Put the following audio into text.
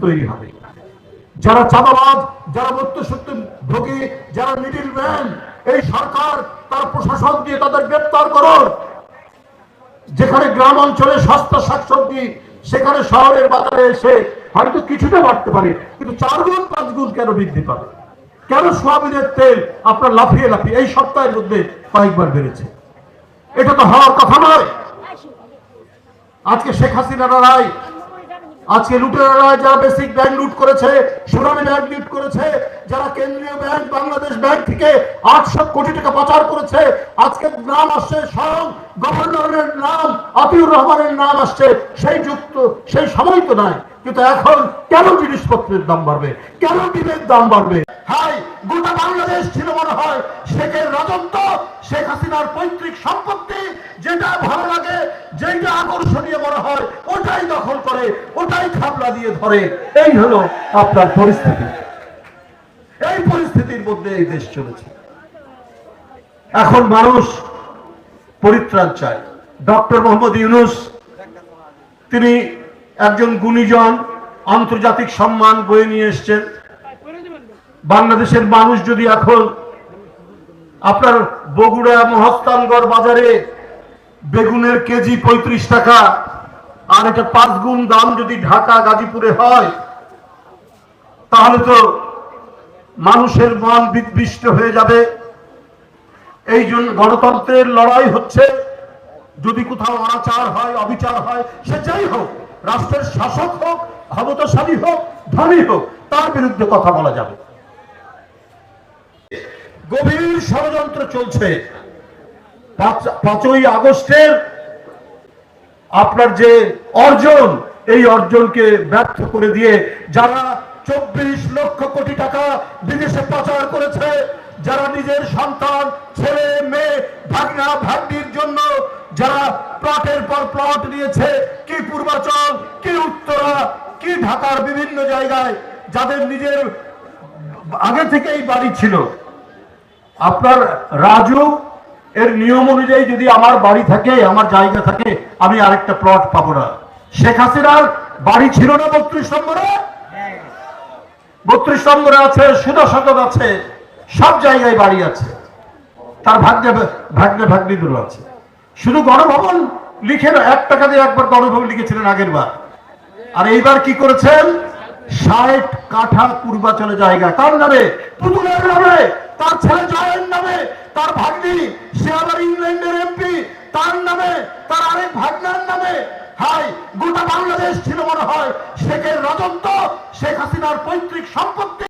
তৈরি হবে। যারা চাঁদাবাজ, যারা মধ্যসত্ত্ব ভোগী, যারা মিডিল ম্যান, এই সরকার তার প্রশাসন দিয়ে তাদের গ্রেপ্তার করুন। যেখানে গ্রাম অঞ্চলে সস্তা শাকসবজি, সেখানে শহরের বাজারে এসে হয়তো কিছুটা বাড়তে পারে, কিন্তু 4 গুণ 5 গুণ কেন বৃদ্ধি পাবে? কেন সোয়াবিনের তেল আপনার লাফিয়ে লাফিয়ে এই সপ্তাহের মধ্যে কয়েকবার বেড়েছে? এটা তো হওয়ার কথা নয়। আজকে শেখ হাসিনার রায়, আজকে লুটেরারা যারা বেসিক ব্যাংক লুট করেছে, সোনালী ব্যাংক লুট করেছে, যারা কেন্দ্রীয় ব্যাংক বাংলাদেশ ব্যাংক থেকে 800 কোটি টাকা পাচার করেছে, আজকে নাম আসছে স্বয়ং গভর্নরের নাম, আতিউর রহমানের নাম আসছে। সেই সময় তো নাই, কিন্তু এখন কেন জিনিসপত্রের দাম বাড়বে? কেন ডিমের দাম বাড়বে? হাই, গোটা বাংলাদেশ ছিল মনে হয় শেখের রাজত্ব, শেখ হাসিনার পৈতৃক সম্পত্তি। যেটা ভালো লাগে, যেটা আকর্ষণীয় মনে হয়, ওটাই দখল করে, ওটাই খাবলা দিয়ে ধরে। এই হলো আপনার পরিস্থিতি। এই পরিস্থিতির মধ্যে এই দেশ চলেছে। এখন মানুষ পরিত্রাণ চায়। ডক্টর মোহাম্মদ ইউনূস, তিনি একজন গুণীজন, আন্তর্জাতিক সম্মান বয়ে নিয়ে এসছেন। বাংলাদেশের মানুষ যদি এখন আপনার বগুড়া মহস্তানগড় বাজারে বেগুনের কেজি 35 টাকা, আর এটা 5 গুণ দাম যদি ঢাকা গাজীপুরে হয়, তাহলে তো মানুষের মন বিদ্বিষ্ট হয়ে যাবে। এই জন্য গণতন্ত্রের লড়াই হচ্ছে। যদি কোথাও অনাচার হয়, অবিচার হয়, সে যাই হোক, রাষ্ট্রের শাসক হোক, ক্ষমতাশালী হোক, ধনী হোক, তার বিরুদ্ধে কথা বলা যাবে। গভীর ষড়যন্ত্র চলছে। 5ই আগস্টের আপনার যে অর্জন, এই অর্জনকে ব্যর্থ করে দিয়ে যারা 24 লক্ষ কোটি টাকা বিদেশে পাচার করেছে, যারা নিজের সন্তান, ছেলে মেয়ে, ভাগনা ভাগ্নির জন্য যারা প্লটের পর প্লট নিয়েছে, কি পূর্বাচল, কি উত্তরা, কি ঢাকার বিভিন্ন জায়গায়, যাদের নিজের আগে থেকেই বাড়ি ছিল। আপনার রাজু এর নিয়ম অনুযায়ী যদি আমার বাড়ি থাকে, আমার জায়গা থাকে, আমি আরেকটা প্লট পাবো না। শেখ হাসিনার বাড়ি ছিল না 32 নম্বরে? 32 নম্বরে আছে, সুদর্শন আছে, সব জায়গায় বাড়ি আছে, তার ভাগ্নিগুলো আছে। শুধু গণভবন লিখে না, 1 টাকা দিয়ে একবার গণভবন লিখেছিলেন আগের বার। আর এইবার কি করেছেন? 60 কাঠা পূর্বাচলে জায়গা। কার নামে? পুতুলের নামে, তার ছেলে জয়ের নামে, তার ভাগ্নি, সে আবার ইংল্যান্ডের এমপি, তার নামে, তার আরেক ভাগ্নার নামে। হাই, গোটা বাংলাদেশ ছিল মনে হয় শেখের রাজত্ব, শেখ হাসিনার পৈতৃক সম্পত্তি।